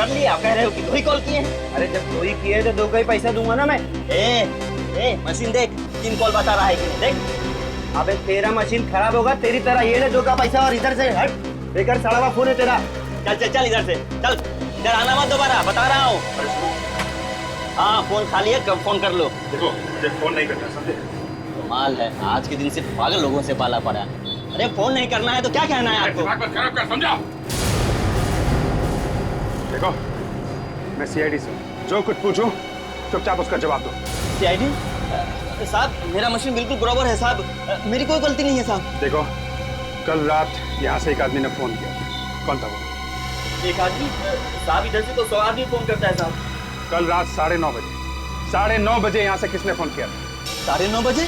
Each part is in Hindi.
कर लिया, आप कह रहे हो कि 2 ही कॉल किए हैं। अरे जब 2 ही किए तो 2 का ही पैसा दूंगा ना मैं। ए मशीन देख, 3 कॉल बता रहा है कि नहीं, देख। अबे तेरा मशीन खराब होगा, तेरी तरह ये ले 2 का पैसा और इधर से हट, बेकार साड़ा फोन है तेरा। चल इधर से, चल इधर आना मत दोबारा, बता रहा हूँ। हाँ फोन खाली है, कब फोन कर लो। देखो मुझे फोन नहीं करना, समझे? कमाल है, आज के दिन सिर्फ पागल लोगों से पाला पड़ा। अरे फोन नहीं करना है तो क्या कहना है आपको? दिमाग मत खराब कर, समझा? देखो मैं सीआईडी से हूं, जो कुछ पूछूं चुपचाप उसका जवाब दो। सीआईडी? साहब मेरा मशीन बिल्कुल बराबर है साहब, मेरी कोई गलती नहीं है साहब। देखो कल रात यहाँ से एक आदमी ने फोन किया, कौन था वो? एक आदमी? साहब इधर से तो 100 आदमी फोन करता है साहब। कल रात 9:30 बजे, 9:30 बजे यहाँ से किसने फोन किया? 9:30 बजे?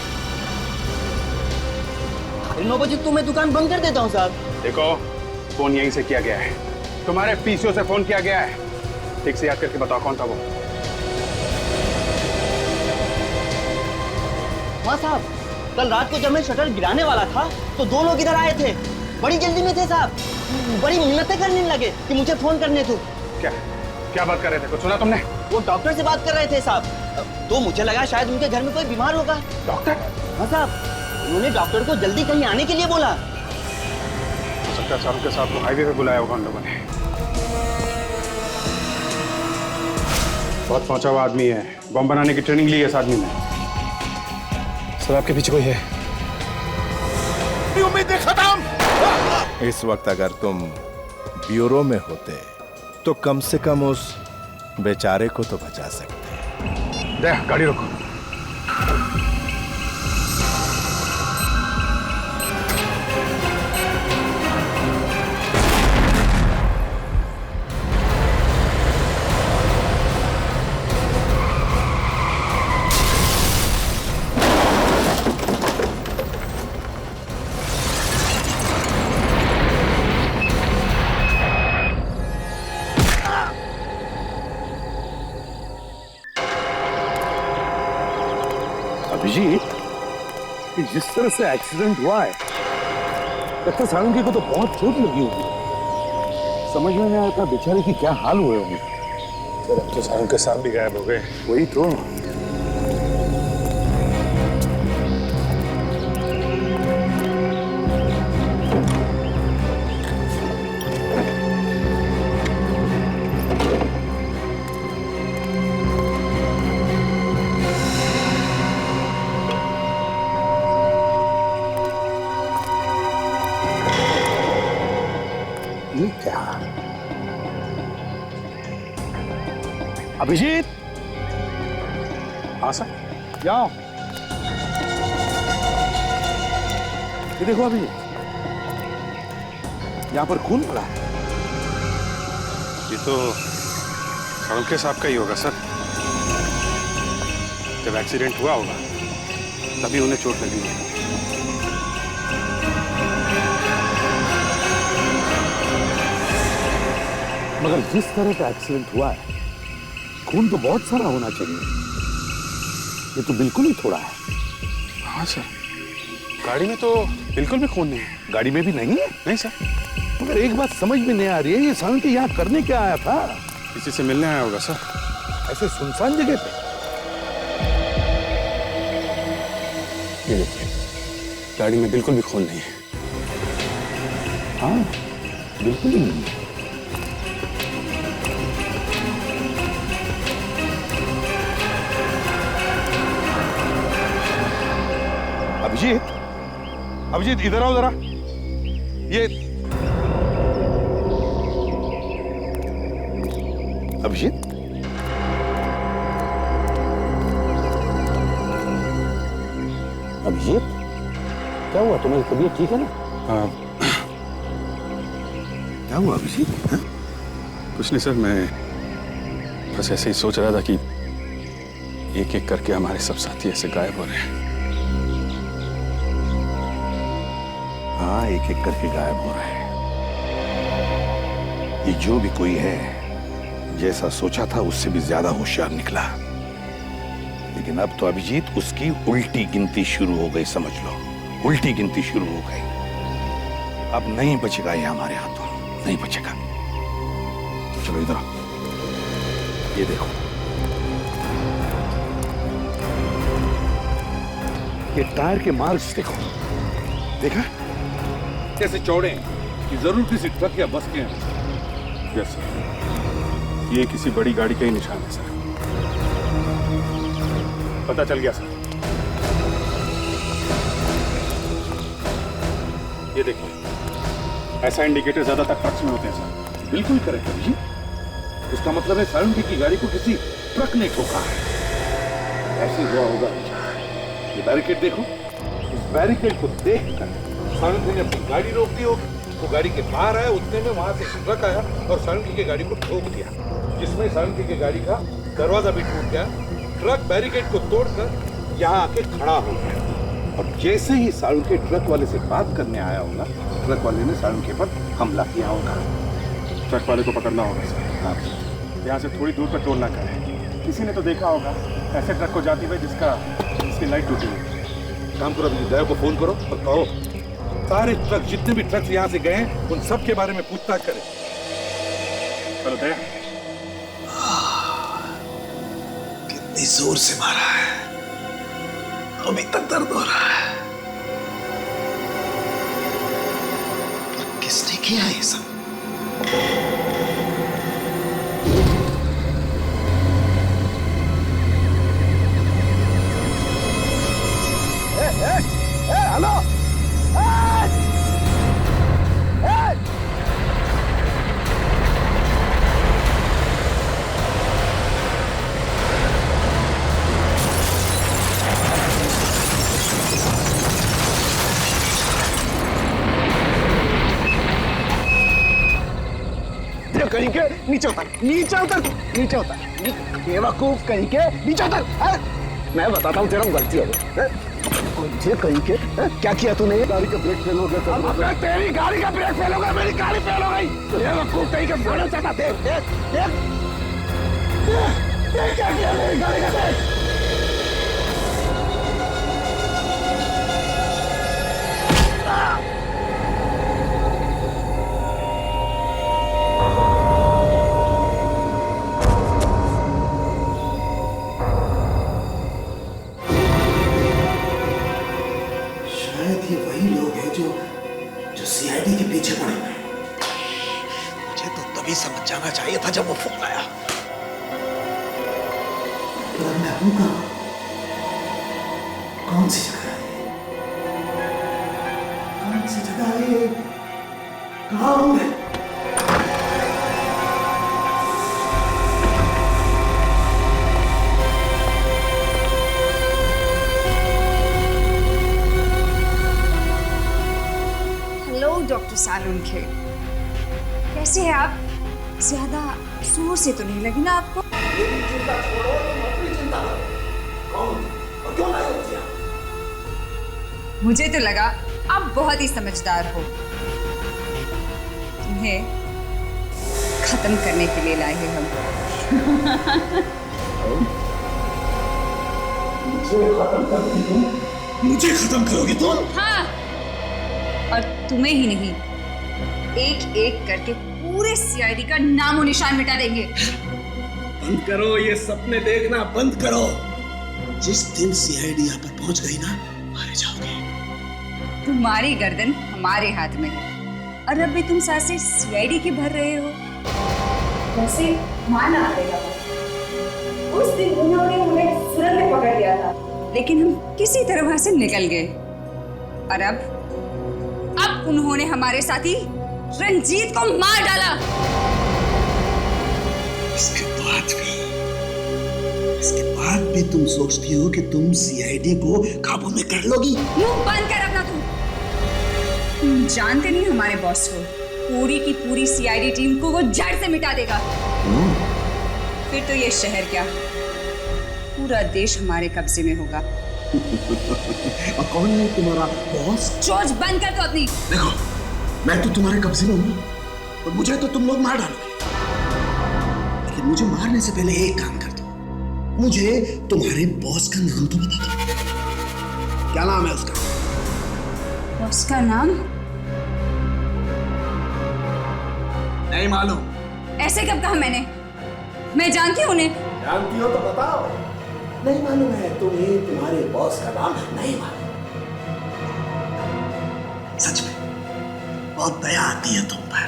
9:30 बजे तो मैं दुकान बंद कर देता हूँ साहब। देखो फोन यहीं से किया गया है, तुम्हारे पीसीओ से फोन किया गया है। ठीक से याद करके बताओ कौन था वो? हाँ साहब, कल रात को जब मैं शटर गिराने वाला था तो 2 लोग इधर आए थे, बड़ी जल्दी में थे साहब, बड़ी मिन्नतें करने लगे कि मुझे फोन करने दो। क्या बात कर रहे थे, कुछ सुना तुमने? वो डॉक्टर से बात कर रहे थे साहब, तो मुझे लगा शायद उनके घर में कोई बीमार होगा। डॉक्टर? हाँ साहब, उन्होंने डॉक्टर को जल्दी कहीं आने के लिए बोला। हो सकता है शाहरुख के साथ को हाईवे पे बुलाया होगा उन लोगों ने। बहुत पहुंचा हुआ आदमी है, बम बनाने की ट्रेनिंग ली है इस आदमी ने। सर आपके पीछे कोई है? उम्मीदें खत्म। इस वक्त अगर तुम ब्यूरो में होते तो कम से कम उस बेचारे को तो बचा सकते। दे गाड़ी रोको। अभिजीत, जिस तरह से एक्सीडेंट हुआ है, लगता सारंगी को तो बहुत चोट लगी होगी। समझ में नहीं आता बेचारे की क्या हाल हुए होंगे। सर अब तो सारंग के साथ भी गायब हो गए। वही तो। ये क्या? अभिजीत, हाँ सर। जाओ। ये देखो अभिजीत, यहाँ पर खून पड़ा है। ये तो सारंग के साहब का ही होगा सर। जब एक्सीडेंट हुआ होगा तभी उन्हें चोट लगी है। मगर जिस तरह का एक्सीडेंट हुआ है, खून तो बहुत सारा होना चाहिए। ये तो बिल्कुल ही थोड़ा है। हाँ सर, गाड़ी में तो बिल्कुल भी खून नहीं है। गाड़ी में भी नहीं है? नहीं सर। मगर एक बात समझ में नहीं आ रही है, ये सारंगी यहाँ करने क्या आया था? किसी से मिलने आया होगा सर। ऐसे सुनसान जगह पे? ये देखिए, गाड़ी में बिल्कुल भी खून नहीं है। हाँ, बिल्कुल ही नहीं है। अभिजीत, अभिजीत इधर आओ जरा। ये अभिजीत, अभिजीत क्या हुआ? तुम्हारी तबीयत ठीक है ना? क्या हुआ अभिजीत? कुछ नहीं सर, मैं बस ऐसे ही सोच रहा था कि एक एक करके हमारे सब साथी ऐसे गायब हो रहे हैं। हाँ, एक एक करके गायब हो रहे हैं। ये जो भी कोई है, जैसा सोचा था उससे भी ज्यादा होशियार निकला। लेकिन अब तो अभिजीत उसकी उल्टी गिनती शुरू हो गई, समझ लो। उल्टी गिनती शुरू हो गई। अब नहीं बचेगा ये हमारे हाथों, नहीं बचेगा। चलो इधर आओ। ये देखो, ये टायर के मार्क्स देखो, देखा कैसे चौड़े हैं कि जरूर किसी ट्रक या बस के हैं। यस सर, ये किसी बड़ी गाड़ी का ही निशान है सर। पता चल गया सर। ये देखिए, ऐसा इंडिकेटर ज्यादातर ट्रक्स में होते हैं सर। बिल्कुल करेक्ट अभिजीत। इसका मतलब है सारुण की गाड़ी को किसी ट्रक ने ठोका है। ऐसे हुआ होगा। ये बैरिकेड देखो, इस बैरिकेड को देखकर सारुण ने अपनी गाड़ी रोक दी होगी। वो गाड़ी के बाहर आया, उतने में वहां से ट्रक आया और सारुण की गाड़ी को ठोक दिया, जिसमें सारुण की गाड़ी का दरवाजा भी टूट गया। ट्रक बैरिकेड को तोड़कर यहाँ आके खड़ा हो गया और जैसे ही सारुण के ट्रक वाले से बात करने आया होगा, ट्रक वाले ने सारुण के पर हमला किया होगा। ट्रक वाले को पकड़ना होगा सर। हाँ, यहाँ से थोड़ी दूर पर टोल नाका है। किसी ने तो देखा होगा ऐसे ट्रक को जाते हुए जिसकी लाइट टूटी हुई। काम करो, अभी ड्राइवर को फोन करो और कहो सारे ट्रक, जितने भी ट्रक यहाँ से गए हैं, उन सब के बारे में पूछताछ करें। चलो दया। कितनी जोर से मारा है, अभी तक दर्द हो रहा है। पर किसने किया ये सब? हेलो, कहीं के नीचे उतर, नीचे उतर, नीचे उतर, बेवकूफ कहीं के नीचे उतर। मैं बताता हूँ तेरा गलती हो गई। मुझे कहीं के क्या किया तूने? गाड़ी का ब्रेक फेल हो गया। तेरी गाड़ी का ब्रेक फेल हो गया, मेरी गाड़ी फेल हो गई। बेवकूफ कहीं के बोलना चाहता। देख देख देख देख क्या किया मेरी गाड़ी का। देख सीआईडी के पीछे पड़े हुए हैं। मुझे तो तभी समझ जाना चाहिए था जब वो फोन आया। पर मैं हूं कहां? कौन सी जगह है? कौन सी जगह है? कहां हूं मैं? डॉक्टर सालुनखेड़, कैसे हैं आप? ज्यादा जोर से तो नहीं लगी ना आपको? मेरी चिंता छोड़ो, तुम अपनी चिंता करो। कौन और क्यों लाए हो? मुझे तो लगा आप बहुत ही समझदार हो। तुम्हें खत्म करने के लिए लाए हैं हम। मुझे खत्म करोगी तुम? मुझे खत्म करोगी तुम? हाँ, और तुम्हें ही नहीं, एक एक करके पूरे सीआईडी का नामो निशान मिटा देंगे। बंद करो ये सपने देखना, बंद करो। जिस दिन सीआईडी यहाँ पर पहुंच गई ना, मारे जाओगे। तुम्हारी गर्दन हमारे हाथ में है और अब भी तुम सांसें सीआईडी की भर रहे हो। वैसे मानना पड़ेगा, उस दिन उन्होंने हमें सुरंग में पकड़ लिया था, लेकिन हम किसी तरह वहां से निकल गए। और अब उन्होंने हमारे साथी रंजीत को मार डाला। इसके बाद भी तुम सोचती हो कि तुम सीआईडी को काबू में कर लोगी? मुंह बंद कर अपना। तुम जानते नहीं हमारे बॉस को, पूरी की पूरी सीआईडी टीम को वो जड़ से मिटा देगा। फिर तो ये शहर क्या, पूरा देश हमारे कब्जे में होगा। और कौन है तुम्हारा बॉस? चोच बंद कर दो अपनी। देखो, मैं तो तुम्हारे कब्जे में हूँ और मुझे तो तुम लोग मार डालोगे, लेकिन मुझे मारने से पहले एक काम कर दो, मुझे तुम्हारे बॉस का नाम तो बता दो। क्या नाम है उसका? बॉस का नाम नहीं मालूम? ऐसे कब कहा मैंने? मैं जानती हूँ उन्हें। जानती हो तो बताओ। नहीं मालूम है तुम्हें तुम्हारे बॉस का नाम नहीं मालूम? सच में बहुत दया आती है तुम पर।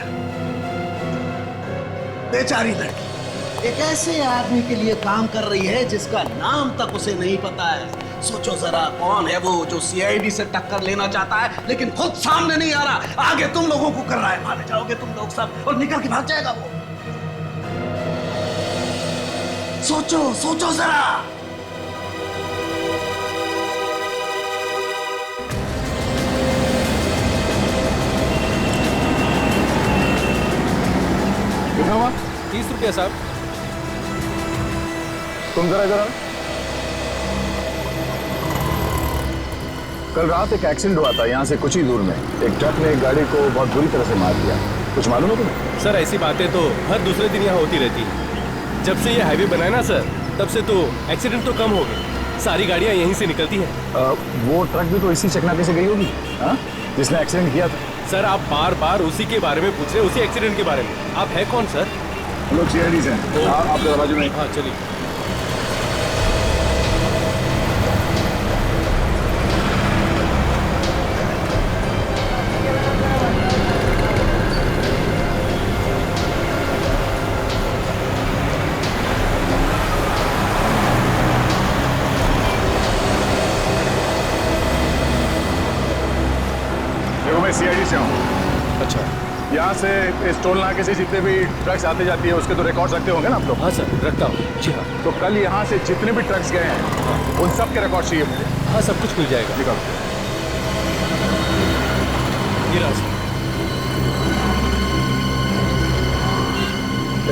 बेचारी लड़की एक ऐसे आदमी के लिए काम कर रही है जिसका नाम तक उसे नहीं पता है। सोचो जरा कौन है वो जो सीआईडी से टक्कर लेना चाहता है लेकिन खुद सामने नहीं आ रहा, आगे तुम लोगों को कर रहा है। मारे जाओगे तुम लोग सब और निकल के भाग जाएगा वो। सोचो सोचो जरा। कितना हुआ? 30 रुपया साहब। तुम जरा इधर आओ। कल रात एक एक्सीडेंट हुआ था यहाँ से कुछ ही दूर में। एक ट्रक ने एक गाड़ी को बहुत बुरी तरह से मार दिया। कुछ मालूम है तुम्हें? सर ऐसी बातें तो हर दूसरे दिन यहाँ होती रहती है। जब से ये हाईवे बनाया ना सर, तब से तो एक्सीडेंट तो कम हो गए। सारी गाड़ियाँ यहीं से निकलती हैं। वो ट्रक भी तो इसी चकनाके से गई होगी, हाँ? जिसने एक्सीडेंट किया था। सर आप बार बार उसी के बारे में पूछ रहे हैं, उसी एक्सीडेंट के बारे में। आप है कौन सर? हम लोग सीआईडी से हैं। आप दरवाजे में। हाँ चलिए। देखो मैं सीआईडी से हूँ। अच्छा। यहाँ से इस टोल नाके से जितने भी ट्रक्स आते जाती है उसके तो रिकॉर्ड रखते होंगे ना आप लोग? हाँ सर रखता हूँ। जी हाँ। तो कल यहाँ से जितने भी ट्रक्स गए हैं उन सब के रिकॉर्ड चाहिए मुझे। हाँ सब कुछ मिल जाएगा। निकालो। ये रहा सर।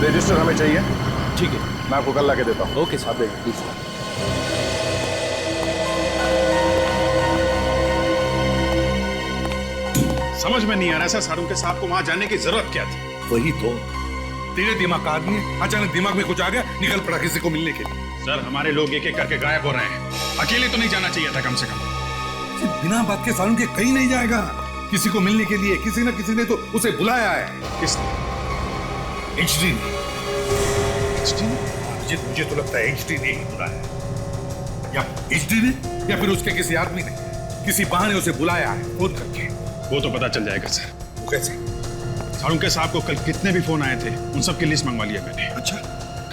रजिस्टर हमें चाहिए। ठीक है। मैं आपको कल ला के देता हूँ। Okay sir. आप देखिए प्लीज। समझ में नहीं आ रहा सर, सारुण के साहब को वहां जाने की जरूरत क्या थी? वही तो, तेरे दिमाग का आदमी है, अचानक दिमाग में कुछ आ गया, निकल पड़ा किसी को मिलने के लिए। सर हमारे लोग एक एक करके गायब हो रहे हैं, अकेले तो नहीं जाना चाहिए था कम से कम। सिर्फ बिना बात के सारुण के कहीं नहीं जाएगा। किसी को मिलने के लिए किसी न किसी ने तो उसे बुलाया है। किसने? एचडी ने। मुझे तो लगता है एचडी ने ही बुलाया, या एचडी ने या फिर उसके किसी आदमी ने किसी बहाने उसे बुलाया है फोन करके। वो तो पता चल जाएगा सर। वो कैसे? सारुण के साहब को कल कितने भी फोन आए थे उन सब की लिस्ट मंगवा लिया मैंने। अच्छा,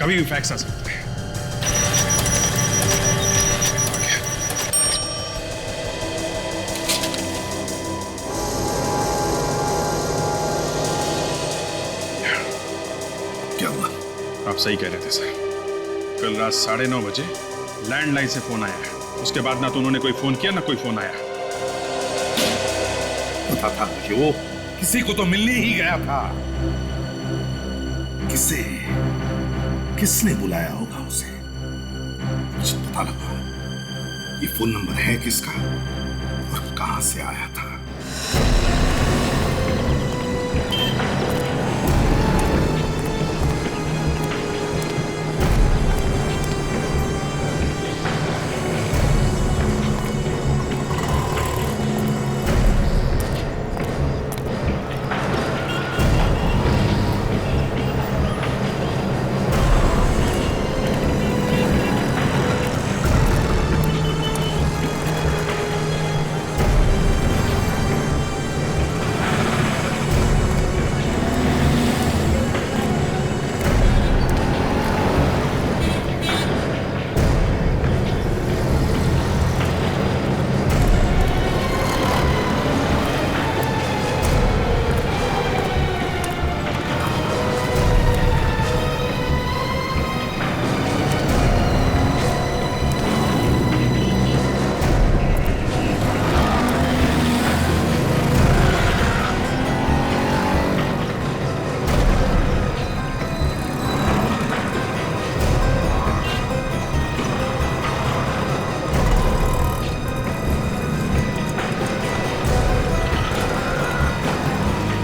कभी भी फैक्स आ सकता है। क्या हुआ? आप सही कह रहे थे सर। कल रात 9:30 बजे लैंडलाइन से फोन आया है, उसके बाद ना तो उन्होंने कोई फोन किया ना कोई फोन आया। पता था मुझे, वो किसी को तो मिलने ही गया था। किसने बुलाया होगा उसे? मुझे पता लगा ये फोन नंबर है किसका और कहां से आया था।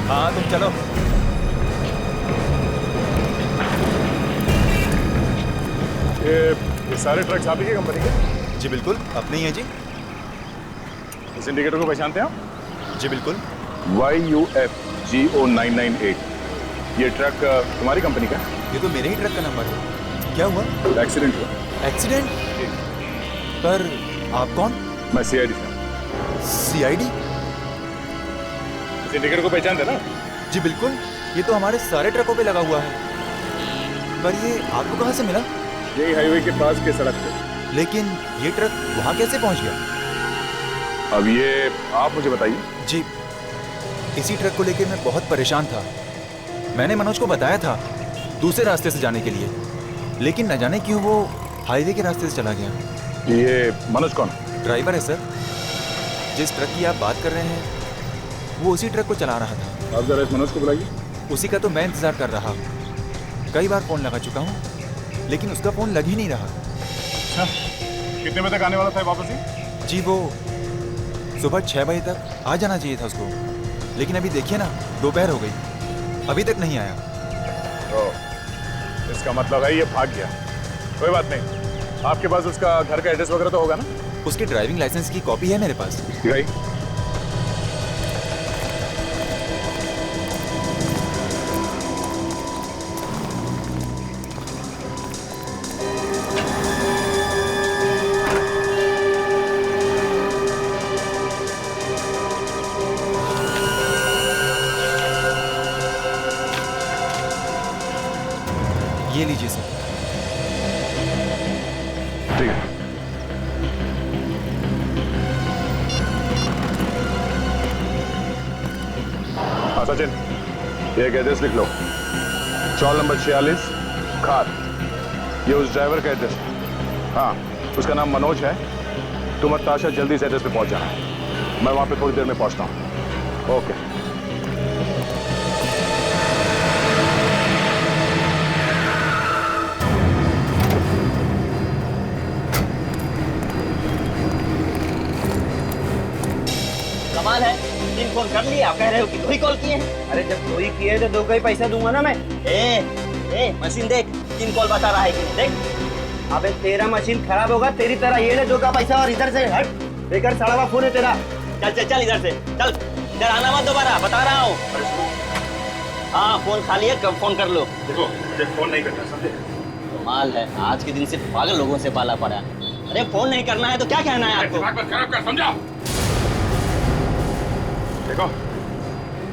हाँ तुम चलो। ये सारे ट्रक्स आप ही की कंपनी के? जी बिल्कुल, अपने ही है जी। इस इंडिकेटर को पहचानते हैं आप? जी बिल्कुल। YUFGO998। ये ट्रक तुम्हारी कंपनी का? ये तो मेरे ही ट्रक का नंबर है। क्या हुआ? एक्सीडेंट हुआ। एक्सीडेंट? पर आप कौन? मैं सीआईडी था। सीआईडी? इस इंडिकेटर को पहचानते ना? जी बिल्कुल, ये तो हमारे सारे ट्रकों पे लगा हुआ है। पर ये आपको कहाँ से मिला? यही हाईवे के पास के सड़क पे। लेकिन ये ट्रक वहाँ कैसे पहुँच गया? अब ये आप मुझे बताइए। जी, इसी ट्रक को लेकर मैं बहुत परेशान था। मैंने मनोज को बताया था दूसरे रास्ते से जाने के लिए, लेकिन न जाने क्यों वो हाईवे के रास्ते से चला गया। ये मनोज कौन? ड्राइवर है सर। जिस ट्रक की आप बात कर रहे हैं वो उसी ट्रक को चला रहा था। आप जरा इस मनोज को बुलाइए। उसी का तो मैं इंतजार कर रहा हूँ। कई बार फोन लगा चुका हूँ, लेकिन उसका फोन लग ही नहीं रहा। अच्छा, कितने बजे तक आने वाला था वापस ही? जी वो सुबह 6 बजे तक आ जाना चाहिए था उसको, लेकिन अभी देखिए ना, दोपहर हो गई, अभी तक नहीं आया। इसका मतलब है ये भाग गया। कोई बात नहीं, आपके पास उसका घर का एड्रेस वगैरह तो होगा ना? उसके ड्राइविंग लाइसेंस की कॉपी है मेरे पास। भाई ये लीजिए सर। ठीक है। हाँ सचिन, ये एक एड्रेस लिख लो। चौल नंबर 46 खार। ये उस ड्राइवर का एड्रेस है। हाँ, उसका नाम मनोज है। तुम और ताशा जल्दी से एड्रेस पे पहुंच जाना। मैं वहां पे थोड़ी देर में पहुंचता हूँ। ओके। कमाल है, 3 फोन कर लिए, आप कह रहे हो कि 2 ही कॉल किए हैं। अरे जब 2 ही किए तो 2 का ही पैसा दूंगा ना मैं। ए मशीन देख, 3 कॉल बता रहा है कि नहीं, देख। अबे तेरा मशीन खराब होगा, तेरी तरह ये ले 2 का पैसा और इधर से हट। बेकार सड़ावा फोन है तेरा। चल चल चल इधर से, चल इधर आना मत दोबारा, बता रहा हूँ। हाँ फोन खाली है, कब फोन कर लो। देखो, मुझे फोन नहीं करना, समझे? कमाल है, आज के दिन सिर्फ पागल लोगों से पाला पड़ा। अरे फोन नहीं करना है तो क्या कहना है आपको? दिमाग मत खराब कर, समझा? देखो,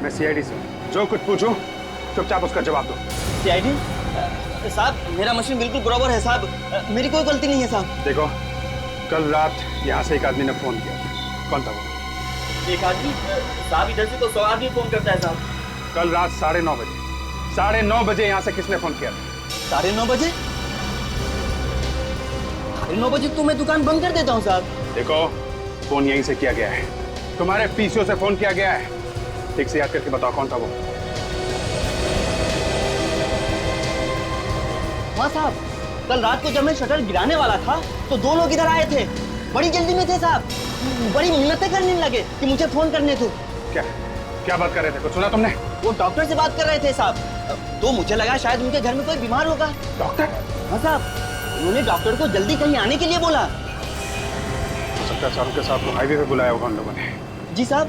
मैं सीआईडी से हूं। जो कुछ पूछूं चुपचाप उसका जवाब दो। सीआईडी साहब, मेरा मशीन बिल्कुल बराबर है साहब, मेरी कोई गलती नहीं है साहब। देखो, कल रात यहाँ से एक आदमी ने फोन किया। कौन था वो? एक आदमी साहब, इधर से तो 100 आदमी फोन करता है साहब। कल रात 9:30 बजे, 9:30 बजे यहाँ से किसने फोन किया? 9:30 बजे? 9:30 बजे तो मैं दुकान बंद कर देता हूँ साहब। देखो, फोन यहीं से किया गया है, तुम्हारे पीसीओ से फोन किया गया है। ठीक से याद करके बताओ कौन था वो? हाँ साहब, कल रात को जब मैं शटर गिराने वाला था तो 2 लोग इधर आए थे, बड़ी जल्दी में थे साहब, बड़ी मिन्नतें करने लगे कि मुझे फोन करने दो। क्या बात कर रहे थे, कुछ सुना तुमने? वो डॉक्टर से बात कर रहे थे साहब, तो मुझे लगा शायद उनके घर में कोई बीमार होगा। डॉक्टर? हाँ साहब, उन्होंने डॉक्टर को जल्दी कहीं आने के लिए बोला। हो सकता है शाहरुख के साथ को हाईवे पे बुलाया होगा उन लोगों ने। जी साहब।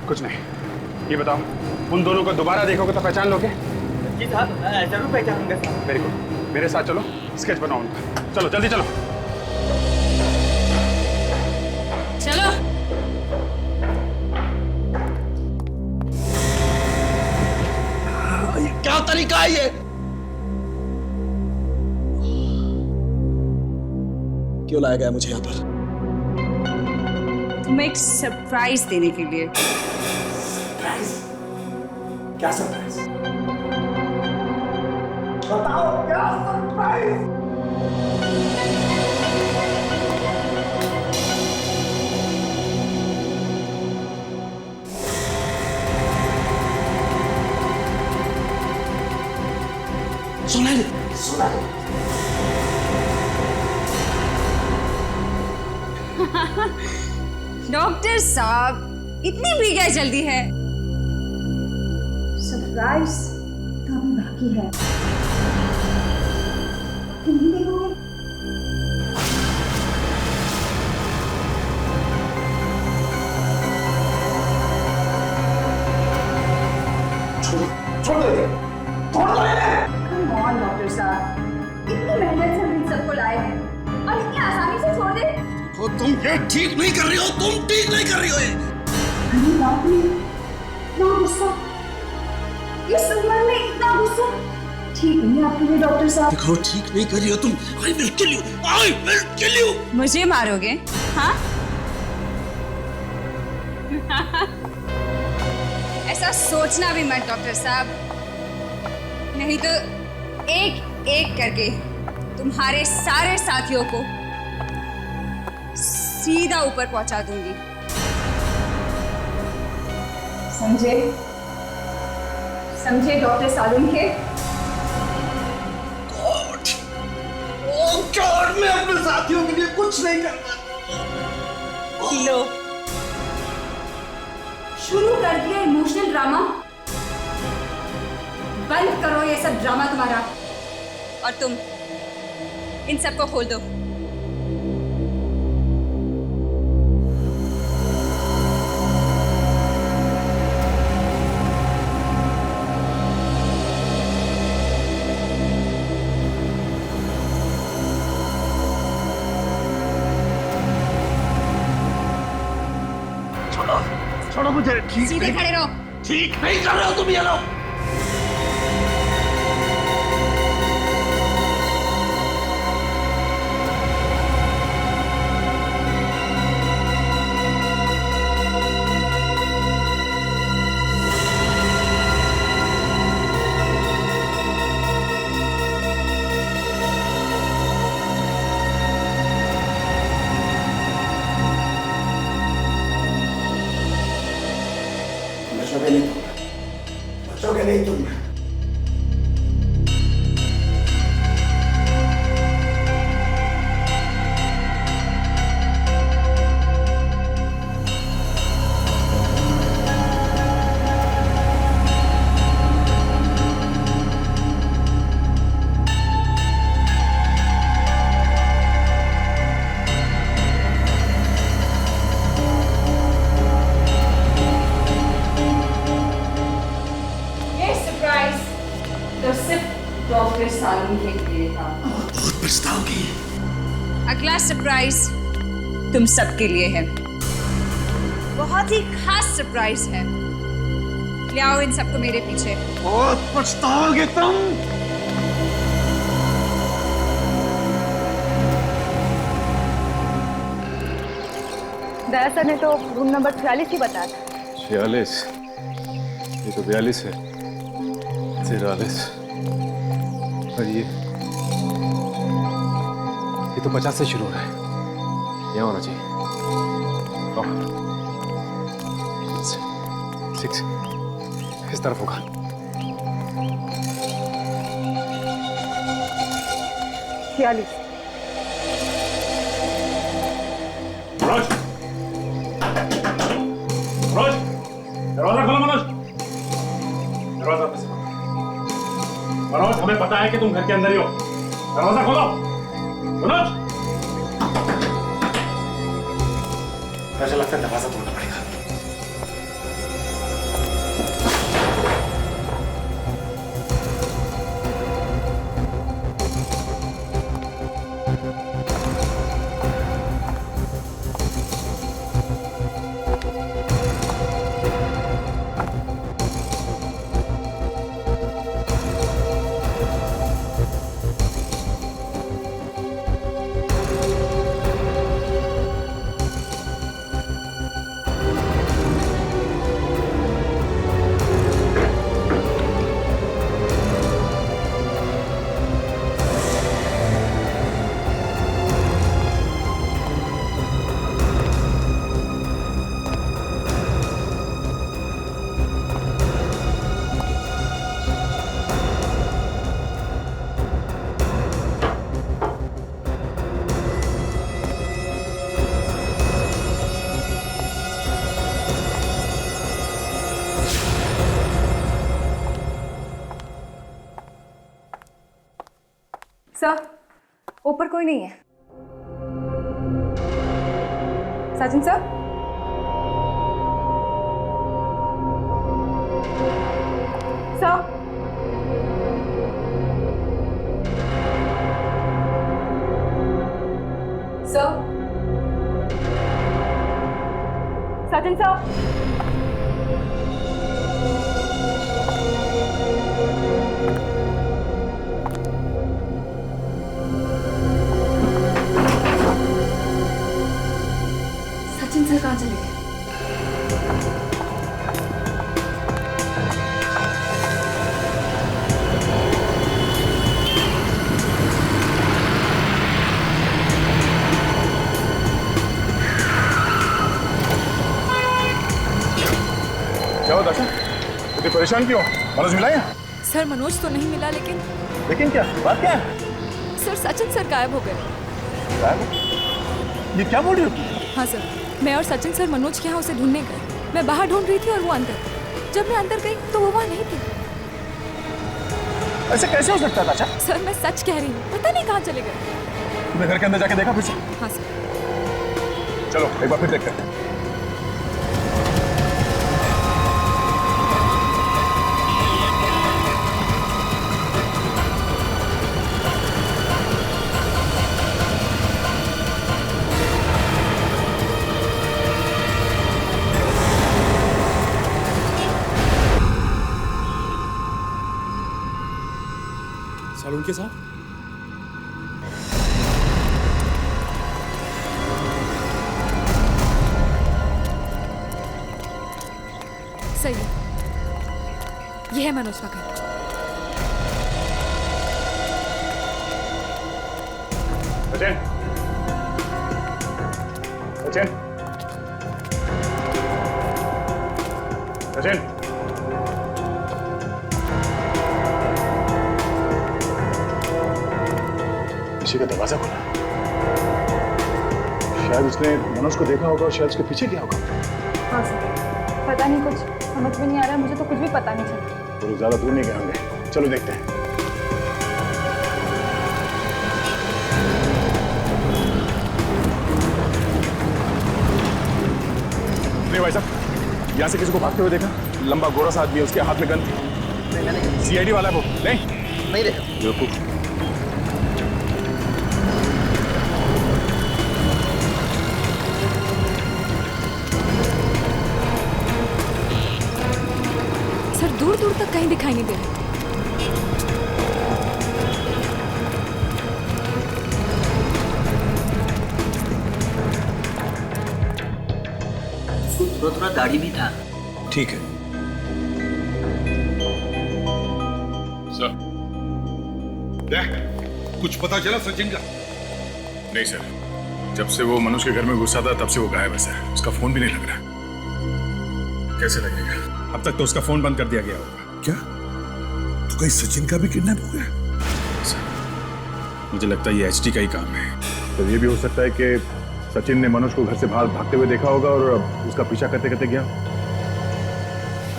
कुछ नहीं, ये बताओ, उन दोनों को दोबारा देखोगे तो पहचान लोगे? जी साहब, जरूर पहचानूंगा साहब। वेरी गुड, मेरे साथ चलो, स्केच बनाओ उनका। चलो जल्दी चलो। चलो। क्या तरीका है ये? क्यों लाया गया मुझे यहाँ पर? तुम्हें एक सरप्राइज देने के लिए। सरप्राइज? क्या सरप्राइज? बताओ क्या सरप्राइज? सुना डॉक्टर साहब, इतनी भी क्या जल्दी है? सरप्राइज तो अभी बाकी है। तुम नहीं देखोगे? छोड़ दो, छोड़ दो इन्हें। Come on, डॉक्टर साहब, इतनी मेहनत से ये ठीक नहीं कर रही हो, तुम ठीक नहीं कर रही हो ये। अरे बाप रे, इतना गुस्सा, इस उम्र में इतना गुस्सा ठीक नहीं आपके लिए डॉक्टर साहब। देखो ठीक नहीं कर रही हो तुम। I will kill you, I will kill you. मुझे मारोगे? हाँ? ऐसा सोचना भी मत डॉक्टर साहब, नहीं तो एक एक करके तुम्हारे सारे साथियों को सीधा ऊपर पहुंचा दूंगी, समझे? समझे डॉक्टर सालुंखे? गॉड, मैं अपने साथियों के लिए कुछ नहीं करता। लो, शुरू कर दिया इमोशनल ड्रामा। बंद करो ये सब ड्रामा तुम्हारा, और तुम इन सबको खोल दो। छोड़ो मुझे। ठीक सीधे नहीं, खड़े रहो। ठीक नहीं कर रहे हो तुम ये लोग। बचोगे नहीं तुम। तो सिर्फ डॉक्टर सालुंखे के लिए था। बहुत पछताओगी। अगला सरप्राइज तुम सबके लिए है, बहुत ही खास सरप्राइज है। ले आओ इन सबको मेरे पीछे। बहुत पछताओगे तुम। दया सर ने तो रूम नंबर 46 ही बताया था। 46? ये तो 42 है। 43 और ये तो 50 से शुरू हो रहा है। यहाँ होना चाहिए। 6 इस तरफ होगा। मनोज, मनोज, दरवाजा खोलो मनोज। दरवाजा कैसे खोलो? मनोज, हमें पता है कि तुम घर के अंदर ही हो। दरवाजा खोलो मनोज। मुझे लगता है दरवाजा तोड़ना पड़ेगा। सर, ऊपर कोई नहीं है। Sajan sir, sir, sir, Sachin sir. Sachin sir कहाँ चले गए? क्या हुआ दाशा? इतनी परेशान क्यों? मनोज मिला है? सर मनोज तो नहीं मिला, लेकिन लेकिन क्या बात क्या है? सर सचिन सर गायब हो गए। ये क्या बोल रही हो तुम? हाँ सर, मैं और सचिन सर मनोज के यहाँ उसे ढूंढने गए। मैं बाहर ढूंढ रही थी और वो अंदर। जब मैं अंदर गई तो वो वहाँ नहीं थी। ऐसे कैसे हो सकता है दाशा? सर मैं सच कह रही हूँ, पता नहीं कहाँ चले गए। तुमने घर के अंदर जाके देखा फिर से? हाँ सर। चलो एक बार फिर देखते हैं। सालून के साथ सही है, ये है मनोज का घर। सचिन, सचिन, सचिन, किसी का दरवाजा खुला। शायद उसने मनोज को देखा होगा और शायद उसके पीछे गया होगा। हाँ सर, पता नहीं, कुछ समझ में नहीं आ रहा, मुझे तो कुछ भी पता नहीं चला। तो ज्यादा दूर नहीं गए होंगे, चलो देखते हैं। नहीं भाई साहब, यहाँ से किसी को भागते हुए देखा? लंबा गोरा सा आदमी है, उसके हाथ में गन थी। सीआईडी वाला है वो। नहीं देखा। बेवकूफ। सर दूर दूर तक कहीं दिखाई नहीं दे रहा। थोड़ा दाढ़ी भी था। ठीक है सर, देख, कुछ पता चला सचिन का? नहीं सर, जब से वो मनोज के घर में घुसा था तब से वो गायब है सर। उसका फोन भी नहीं लग रहा। कैसे लगेगा? अब तक तो उसका फोन बंद कर दिया गया होगा। क्या तो कहीं सचिन का भी किडनैप हो गया? सर मुझे लगता है ये एचडी का ही काम है। तो ये भी हो सकता है कि सचिन ने मनोज को घर से बाहर भागते हुए देखा होगा और उसका पीछा करते करते गया।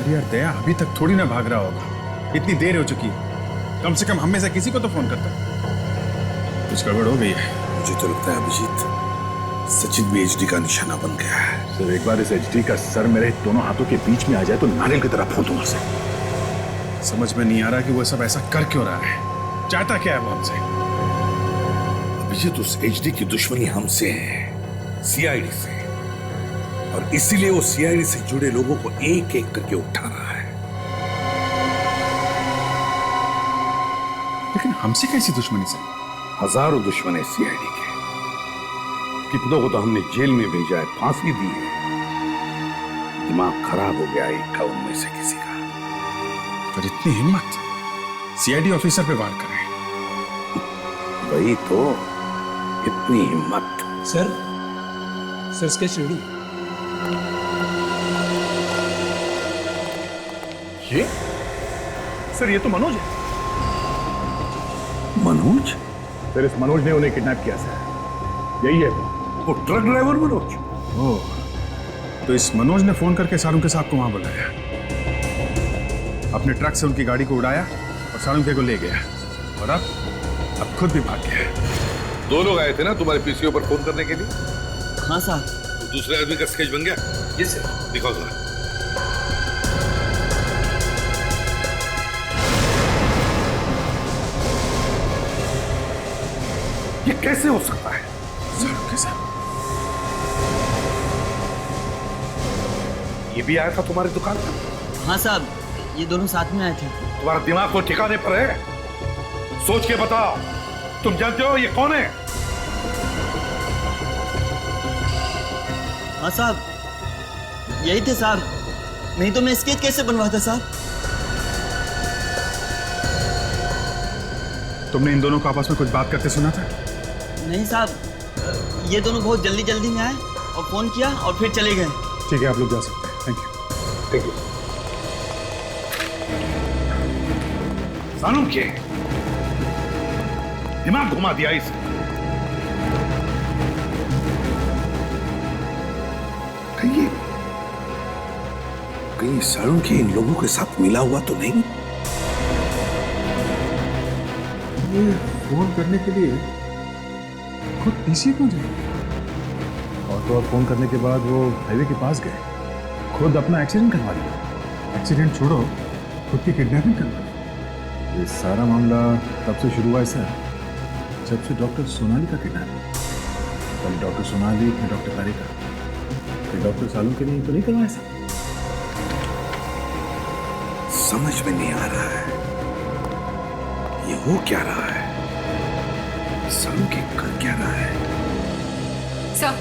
अरे यार दया अभी तक थोड़ी ना भाग रहा होगा, इतनी देर हो चुकी है। कम से कम हम में से किसी को तो फोन करता। कुछ गड़बड़ हो गई है। मुझे तो लगता है अभिजीत, सचिन भी एचडी का निशाना बन गया है। सर एक बार इस एचडी का सर मेरे दोनों हाथों के बीच में आ जाए तो नारियल की तरह फोड़ दूंगा सर। समझ में नहीं आ रहा कि वो सब ऐसा कर क्यों रहा है, चाहता क्या है वो हमसे? अभिजीत, उस एचडी की दुश्मनी हमसे है, सीआईडी से, और इसीलिए वो सीआईडी से जुड़े लोगों को एक एक करके उठा रहा है। लेकिन हमसे कैसी दुश्मनी सर? हजारों दुश्मन है सीआईडी के। कितनों को तो हमने जेल में भेजा है, फांसी दी है। दिमाग खराब हो गया एक का उनमें से किसी का। पर इतनी हिम्मत सीआईडी ऑफिसर पे वार कर रहे हैं। वही तो, इतनी हिम्मत। Sir sketch ready. ये सर, ये तो मनोज है। मनोज? सर इस मनोज ने उन्हें किडनैप किया सर। यही है वो ट्रक ड्राइवर मनोज। ओह, तो इस मनोज ने फोन करके सारुंके साहब को वहां बुलाया, अपने ट्रक से उनकी गाड़ी को उड़ाया और सारुंके को ले गया, और अब खुद भी भाग गया। दो लोग आए थे ना तुम्हारे पीसीओ पर फोन करने के लिए? हाँ साहब। तो दूसरे आदमी का स्केच बन गया? जी सर। दिखाओ जरा। ये कैसे हो सकता है? सारुंके साहब, ये भी आया था तुम्हारी दुकान पर? हाँ साहब, ये दोनों साथ में आए थे। तुम्हारा दिमाग को ठिकाने पर है? सोच के बताओ, तुम जानते हो ये कौन है? हाँ साहब, यही थे साहब, नहीं तो मैं स्केच कैसे बनवाता साहब। तुमने इन दोनों को आपस में कुछ बात करते सुना था? नहीं साहब, ये दोनों बहुत जल्दी जल्दी में आए और फोन किया और फिर चले गए। ठीक है, आप लोग जा सकते हैं। Thank you. Thank you. सानू के दिमाग घुमा दिया इसे। कहीं सालू के इन लोगों के साथ मिला हुआ तो नहीं? ये फोन करने के लिए खुद पीछे क्यों जाए? और फोन करने के बाद वो हाईवे के पास गए, खुद अपना एक्सीडेंट करवा लिया। एक्सीडेंट छोड़ो, खुद की किडनैपिंग करवा ली। ये सारा मामला तब से शुरू हुआ सर, जब से डॉक्टर सोनाली का किडनैप। पहले डॉक्टर सोनाली, फिर डॉक्टर तारिका, फिर डॉक्टर सालू के लिए तो नहीं करवाया सर। समझ में नहीं आ रहा है ये हो क्या रहा है, सालू के कर क्या रहा है। सर,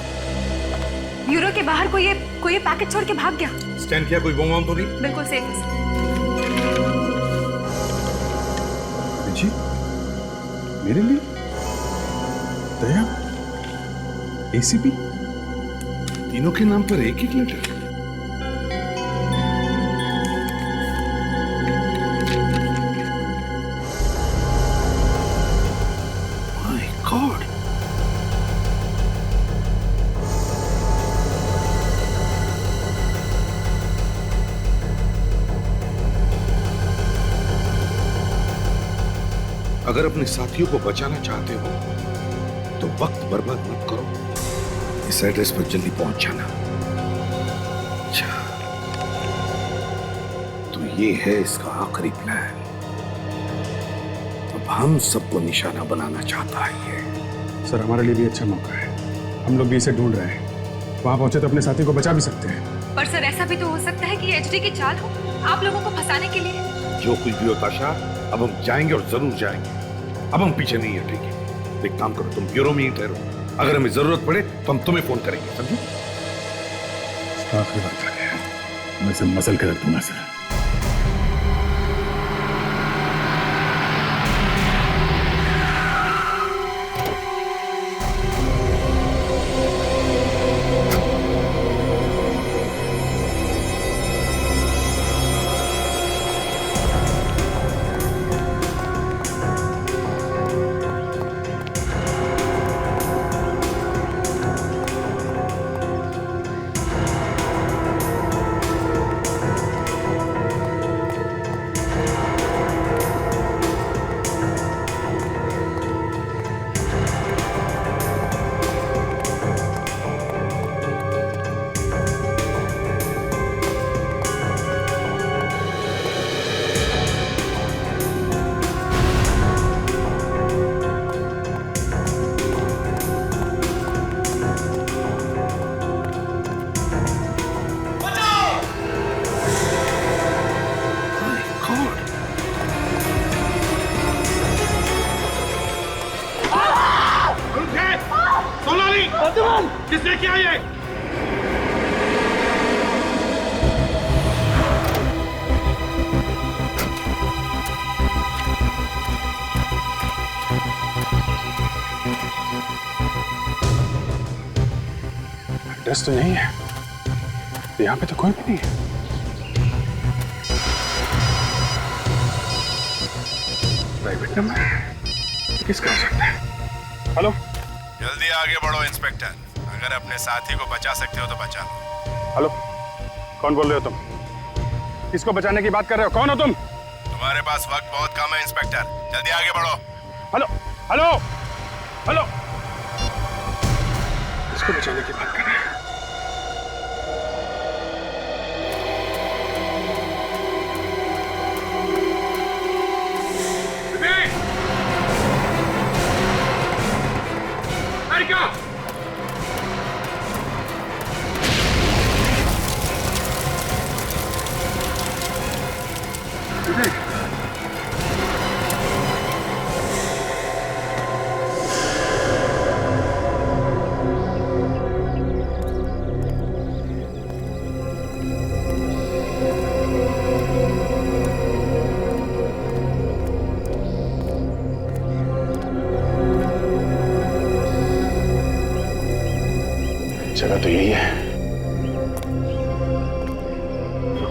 ब्यूरो के बाहर कोई ये पैकेट छोड़ के भाग गया। स्टैंड किया, कोई बम तो नहीं? बिल्कुल सेफ है सर। जी, मेरे लिए दया, एसीपी, तीनों के नाम पर एक एक लेटर। माय गॉड, अगर अपने साथियों को बचाना चाहते हो तो वक्त बर्बाद मत करो, इस एड्रेस पर जल्दी पहुंच जाना। अच्छा, तो ये है इसका आखिरी प्लान। अब हम सबको निशाना बनाना चाहता है ये। सर, हमारे लिए भी अच्छा मौका है। हम लोग भी इसे ढूंढ रहे हैं। वहां पहुंचे तो अपने साथी को बचा भी सकते हैं। पर सर, ऐसा भी तो हो सकता है कि एचडी की चाल हो आप लोगों को फंसाने के लिए। जो कुछ भी होता ताशा, अब हम जाएंगे और जरूर जाएंगे। अब हम पीछे नहीं हटेंगे। एक काम करो, तुम ब्यूरो में ही ठहरो, अगर हमें जरूरत पड़े तो हम तुम्हें फोन करेंगे, समझे? आखिरी बात है, मैं इसे मसल के रख दूंगा सर। किसने किया ये? एड्रेस तो यही है, यहाँ पे तो कोई भी नहीं है। प्राइवेट नंबर किसका हो सकता है? हेलो, जल्दी आगे बढ़ो इंस्पेक्टर, अगर अपने साथी को बचा सकते हो तो बचा लो। हेलो, कौन बोल रहे हो तुम? किसको बचाने की बात कर रहे हो? कौन हो तुम? तुम्हारे पास वक्त बहुत कम है इंस्पेक्टर, जल्दी आगे बढ़ो। हेलो हेलो हेलो, किसको बचाने की बात कर रहे हैं?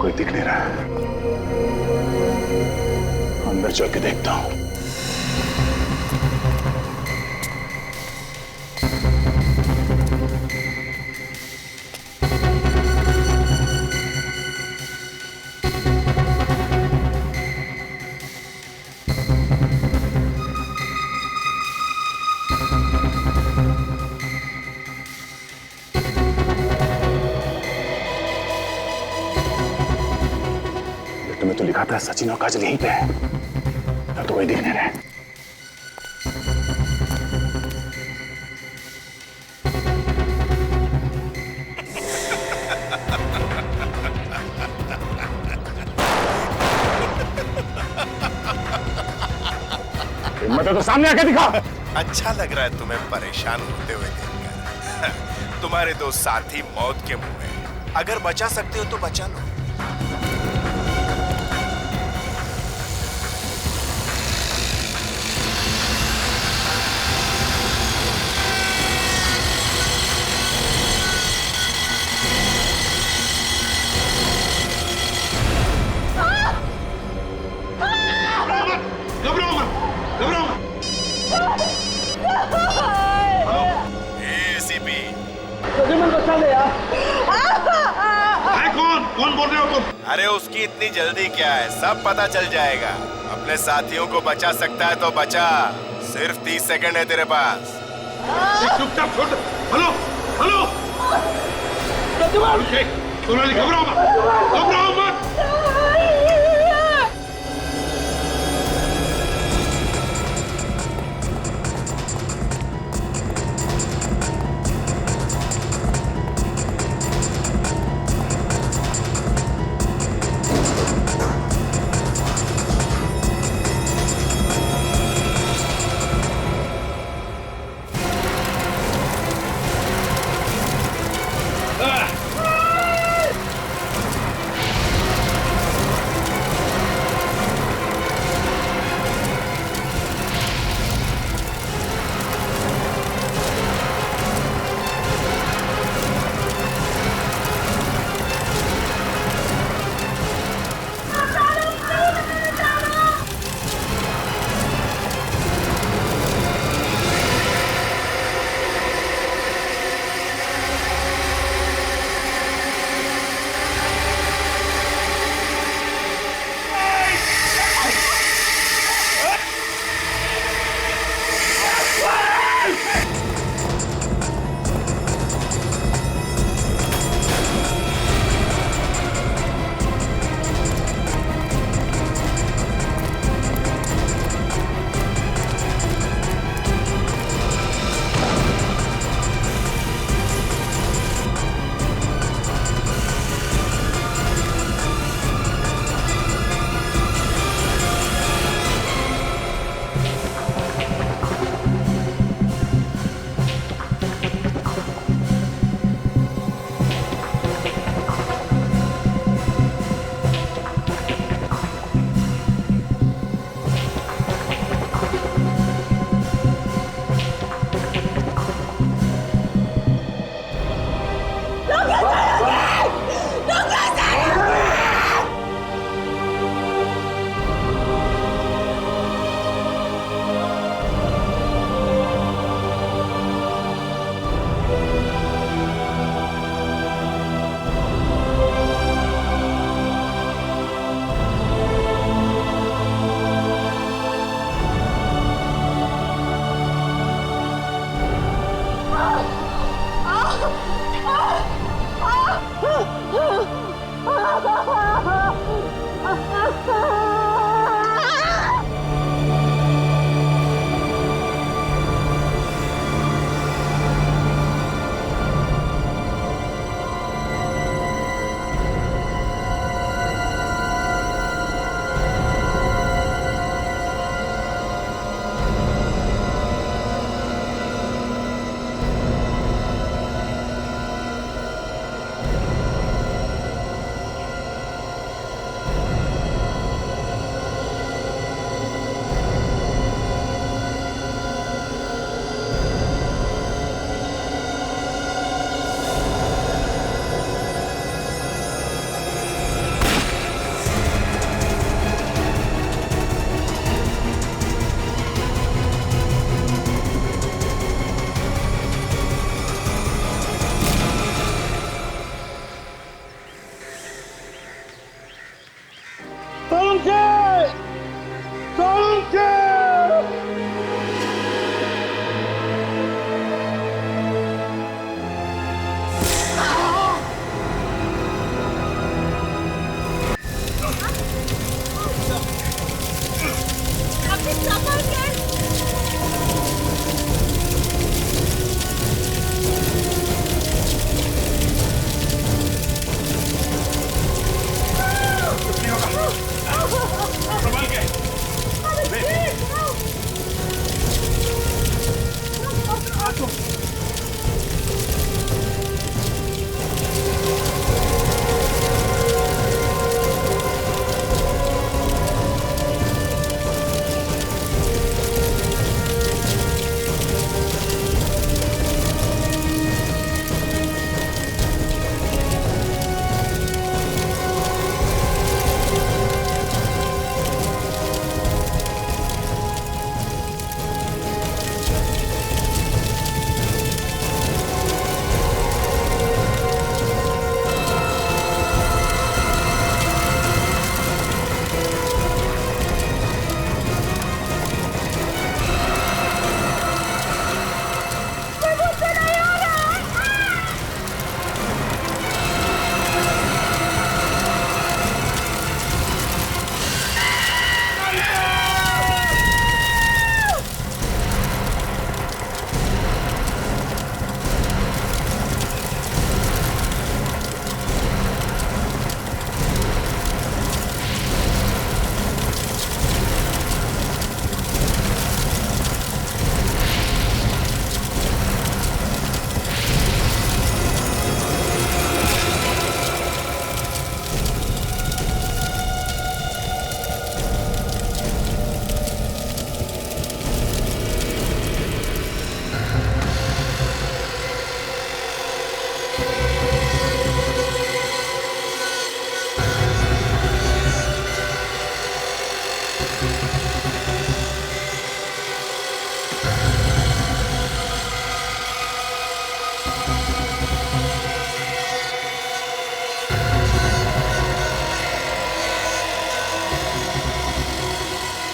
कोई दिख नहीं रहा। अंदर चल के देखता हूं। में तो लिखा था सचिन और काजल यहीं पे है, अब तो कोई दिख नहीं रहा है। हिम्मत है तो सामने आके दिखा। अच्छा लग रहा है तुम्हें परेशान होते हुए देखकर। तुम्हारे दो साथी मौत के मुंह में, अगर बचा सकते हो तो बचा लो। कौन बोल रहे हो तुम? अरे उसकी इतनी जल्दी क्या है, सब पता चल जाएगा। अपने साथियों को बचा सकता है तो बचा, सिर्फ 30 सेकंड है तेरे पास। चुपचाप छोड़। हेलो हेलो, घबराओ मत, घबराओ मत।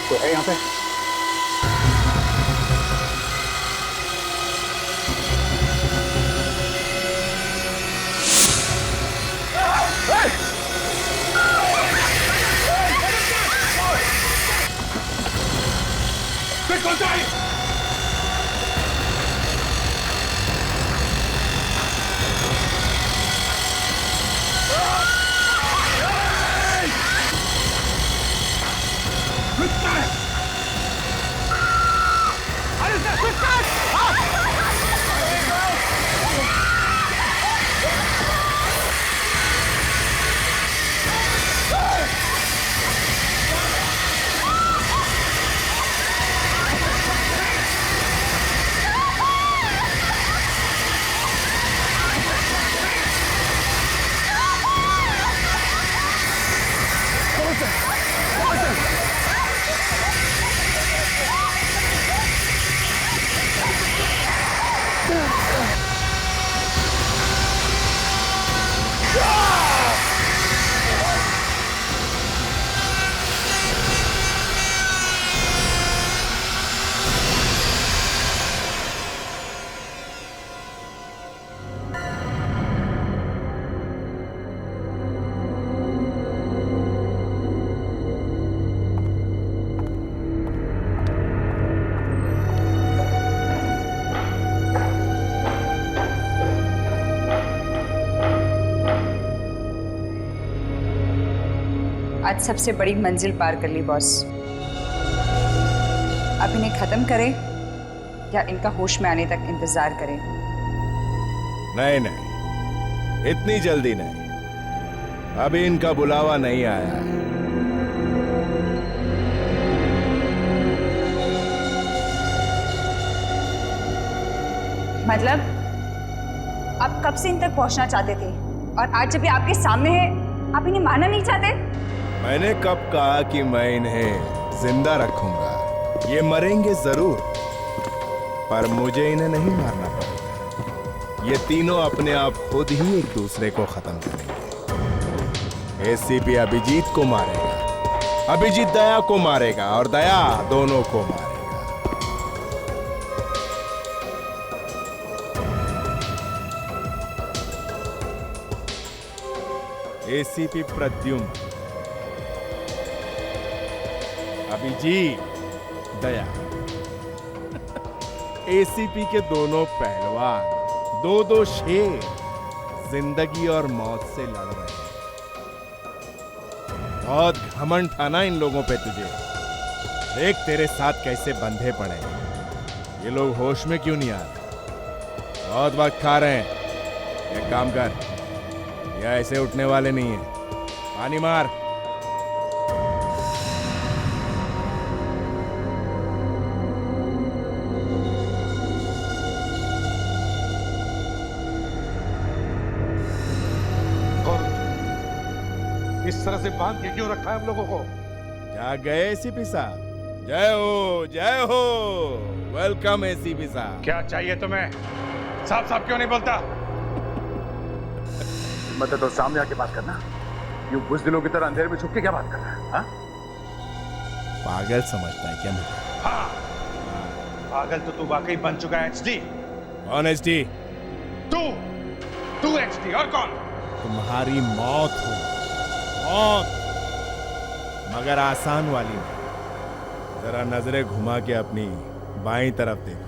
तो है यहाँ पे? आज सबसे बड़ी मंजिल पार कर ली बॉस। अब इन्हें खत्म करें या इनका होश में आने तक इंतजार करें? नहीं नहीं, इतनी जल्दी नहीं। अभी इनका बुलावा नहीं आया है। मतलब आप कब से इन तक पहुंचना चाहते थे और आज जब ये आपके सामने है आप इन्हें मारना नहीं चाहते? मैंने कब कहा कि मैं इन्हें जिंदा रखूंगा? ये मरेंगे जरूर, पर मुझे इन्हें नहीं मारना पड़ेगा। ये तीनों अपने आप खुद ही एक दूसरे को खत्म करेंगे। एसीपी अभिजीत को मारेगा, अभिजीत दया को मारेगा और दया दोनों को मारेगा। एसीपी प्रद्युम्न, अभिजीत, दया, एसीपी के दोनों पहलवान, दो शेर जिंदगी और मौत से लड़ रहे हैं। बहुत घमंड था ना इन लोगों पे तुझे। देख तेरे साथ कैसे बंधे पड़े। ये लोग होश में क्यों नहीं आ रहे? बहुत वक्त खा रहे हैं। एक काम कर, ये ऐसे उठने वाले नहीं है। पानी मार। इस तरह से बांध के क्यों रखा है हम लोगों को? क्या गए एसीपी साहब? जय हो, जय हो। वेलकम एसीपी साहब। क्या चाहिए तुम्हें? साफ साफ क्यों नहीं बोलता? मतलब तो सामने आके बात करना। यूं बुज़दिलों की तरह अंधेरे में छुप के क्या बात कर रहा है? हाँ? पागल समझता है क्या मुझे? हाँ, पागल तो तू वाकई बन चुका है एचडी। कौन एचडी? तू एचडी और कौन? तुम्हारी मौत हो, मौत, मगर आसान वाली नहीं। जरा नजरें घुमा के अपनी बाईं तरफ देखो।